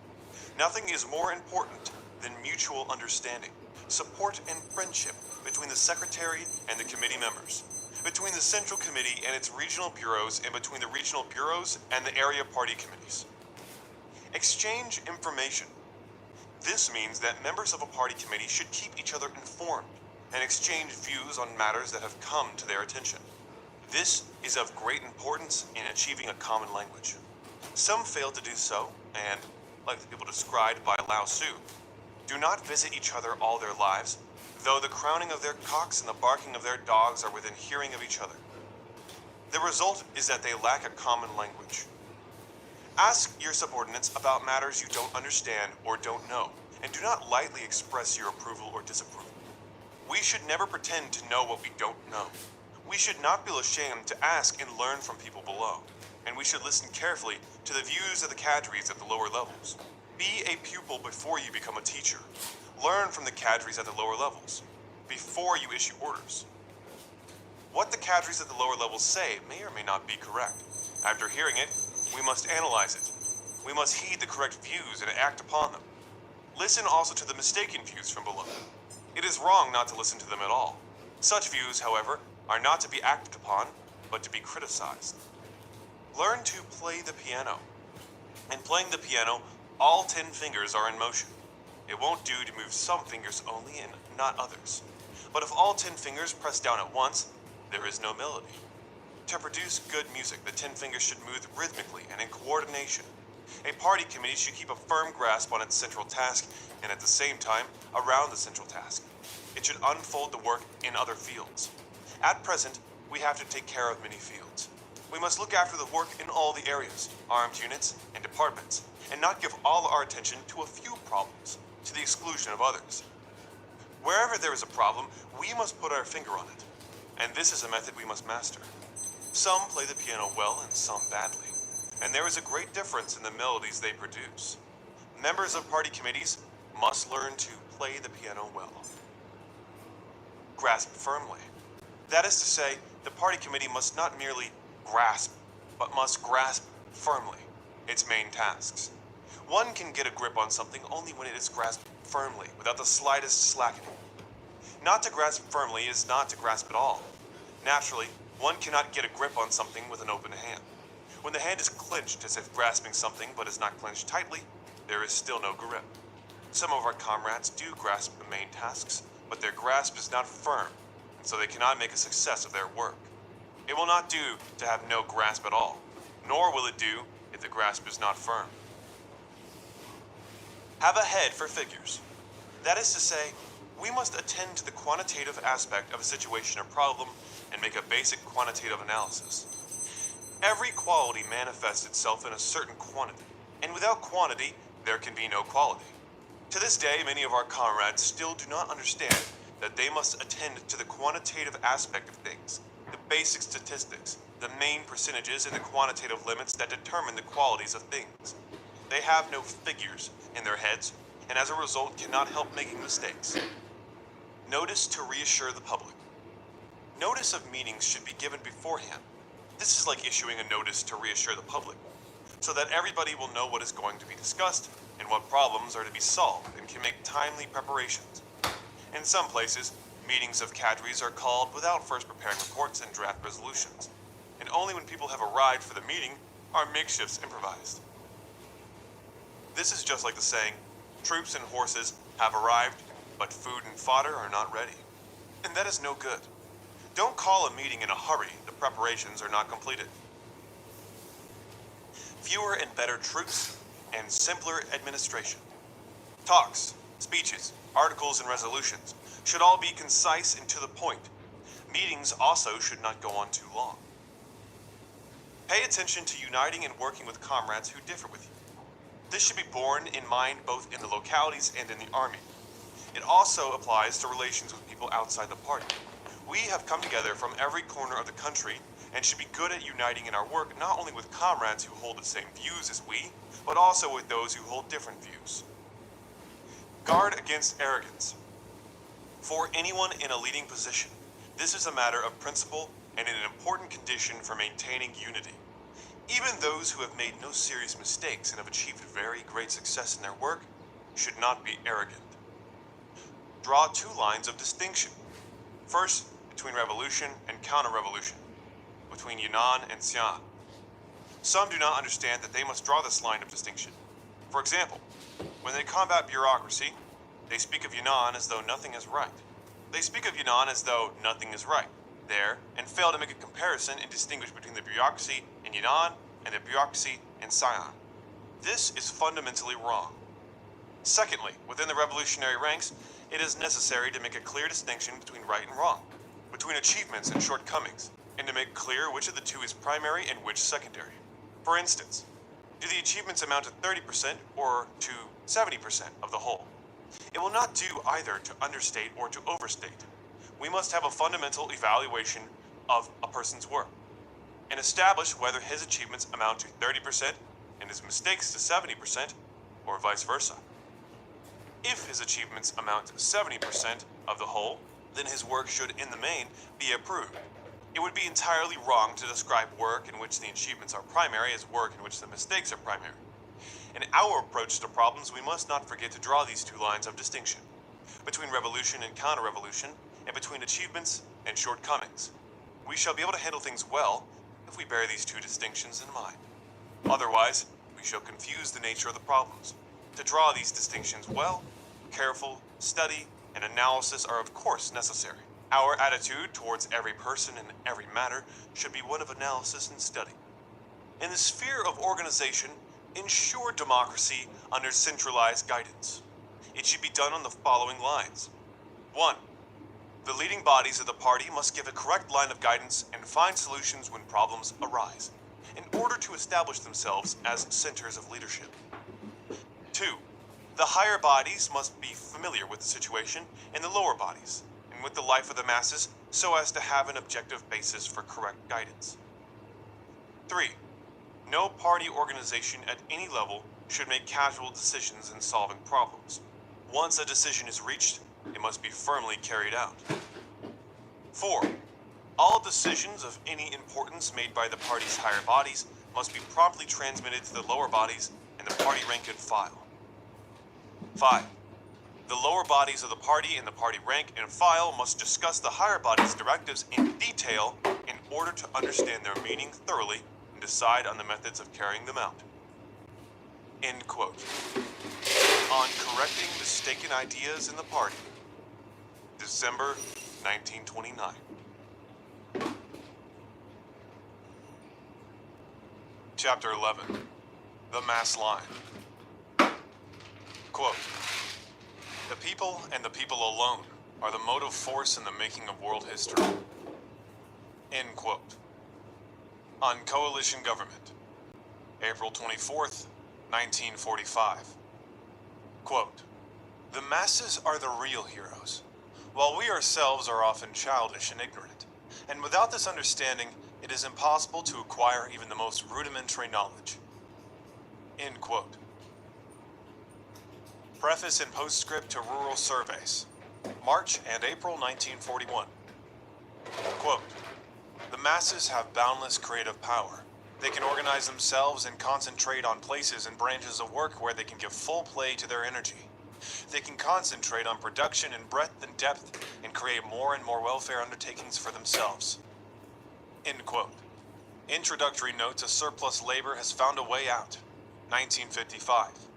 Nothing is more important than mutual understanding, support, and friendship between the secretary and the committee members. between the Central Committee and its regional bureaus, and between the regional bureaus and the area party committees. Exchange information. This means that members of a party committee should keep each other informed and exchange views on matters that have come to their attention. This is of great importance in achieving a common language. Some fail to do so, and, like the people described by Lao Tzu, do not visit each other all their lives, though the crowning of their cocks and the barking of their dogs are within hearing of each other. The result is that they lack a common language. Ask your subordinates about matters you don't understand or don't know, and do not lightly express your approval or disapproval. We should never pretend to know what we don't know. We should not feel ashamed to ask and learn from people below, and we should listen carefully to the views of the cadres at the lower levels. Be a pupil before you become a teacher. Learn from the cadres at the lower levels before you issue orders. What the cadres at the lower levels say may or may not be correct. After hearing it, we must analyze it. We must heed the correct views and act upon them. Listen also to the mistaken views from below. It is wrong not to listen to them at all. Such views, however, are not to be acted upon, but to be criticized. Learn to play the piano. In playing the piano, all 10 fingers are in motion. It won't do to move some fingers only and not others. But if all 10 fingers press down at once, there is no melody. To produce good music, the 10 fingers should move rhythmically and in coordination. A party committee should keep a firm grasp on its central task and at the same time around the central task. It should unfold the work in other fields. At present, we have to take care of many fields. We must look after the work in all the areas, armed units, and departments, and not give all our attention to a few problems, to the exclusion of others. Wherever there is a problem, we must put our finger on it, and this is a method we must master. Some play the piano well and some badly, and there is a great difference in the melodies they produce. Members of party committees must learn to play the piano well. Grasp firmly. That is to say, the party committee must not merely grasp, but must grasp firmly its main tasks. One can get a grip on something only when it is grasped firmly, without the slightest slackening. Not to grasp firmly is not to grasp at all. Naturally, one cannot get a grip on something with an open hand. When the hand is clenched as if grasping something but is not clenched tightly, there is still no grip. Some of our comrades do grasp the main tasks, but their grasp is not firm, and so they cannot make a success of their work. It will not do to have no grasp at all, nor will it do if the grasp is not firm. Have a head for figures. That is to say, we must attend to the quantitative aspect of a situation or problem and make a basic quantitative analysis. Every quality manifests itself in a certain quantity, and without quantity, there can be no quality. To this day, many of our comrades still do not understand that they must attend to the quantitative aspect of things, the basic statistics, the main percentages, and the quantitative limits that determine the qualities of things. They have no figures in their heads, and as a result cannot help making mistakes. Notice to reassure the public. Notice of meetings should be given beforehand. This is like issuing a notice to reassure the public, so that everybody will know what is going to be discussed and what problems are to be solved and can make timely preparations. In some places, meetings of cadres are called without first preparing reports and draft resolutions, and only when people have arrived for the meeting are makeshifts improvised. This is just like the saying, troops and horses have arrived, but food and fodder are not ready. And that is no good. Don't call a meeting in a hurry, the preparations are not completed. Fewer and better troops, and simpler administration. Talks, speeches, articles, and resolutions should all be concise and to the point. Meetings also should not go on too long. Pay attention to uniting and working with comrades who differ with you. This should be borne in mind both in the localities and in the army. It also applies to relations with people outside the party. We have come together from every corner of the country and should be good at uniting in our work not only with comrades who hold the same views as we, but also with those who hold different views. Guard against arrogance. For anyone in a leading position, this is a matter of principle and an important condition for maintaining unity. Even those who have made no serious mistakes and have achieved very great success in their work should not be arrogant. Draw two lines of distinction. First, between revolution and counter-revolution, between Yunan and Xian. Some do not understand that they must draw this line of distinction. For example, when they combat bureaucracy, they speak of Yunan as though nothing is right. They speak of Yunan as though nothing is right there, and fail to make a comparison and distinguish between the bureaucracy in Yunan and the bureaucracy in Xi'an. This is fundamentally wrong. Secondly, within the revolutionary ranks, it is necessary to make a clear distinction between right and wrong, between achievements and shortcomings, and to make clear which of the two is primary and which secondary. For instance, do the achievements amount to 30% or to 70% of the whole? It will not do either to understate or to overstate. We must have a fundamental evaluation of a person's work and establish whether his achievements amount to 30% and his mistakes to 70%, or vice versa. If his achievements amount to 70% of the whole, then his work should, in the main, be approved. It would be entirely wrong to describe work in which the achievements are primary as work in which the mistakes are primary. In our approach to problems, we must not forget to draw these two lines of distinction, between revolution and counter-revolution, and between achievements and shortcomings. We shall be able to handle things well if we bear these two distinctions in mind. Otherwise, we shall confuse the nature of the problems. To draw these distinctions well, careful study and analysis are of course necessary. Our attitude towards every person and every matter should be one of analysis and study. In the sphere of organization, ensure democracy under centralized guidance. It should be done on the following lines. 1. The leading bodies of the party must give a correct line of guidance and find solutions when problems arise, in order to establish themselves as centers of leadership. 2. The higher bodies must be familiar with the situation in the lower bodies, and with the life of the masses, so as to have an objective basis for correct guidance. 3. No party organization at any level should make casual decisions in solving problems. Once a decision is reached, it must be firmly carried out. 4. All decisions of any importance made by the party's higher bodies must be promptly transmitted to the lower bodies and the party rank and file. 5. The lower bodies of the party and the party rank and file must discuss the higher bodies' directives in detail in order to understand their meaning thoroughly and decide on the methods of carrying them out. End quote. On correcting mistaken ideas in the party. December 1929. Chapter 11. The Mass Line. Quote, the people and the people alone are the motive force in the making of world history. End quote. On Coalition Government. April 24th, 1945. Quote, the masses are the real heroes, while we ourselves are often childish and ignorant, and without this understanding, it is impossible to acquire even the most rudimentary knowledge. End quote. Preface and postscript to Rural Surveys, March and April 1941. Quote, the masses have boundless creative power. They can organize themselves and concentrate on places and branches of work where they can give full play to their energy. They can concentrate on production in breadth and depth and create more and more welfare undertakings for themselves. End quote. Introductory note to surplus labor has found a way out. 1955.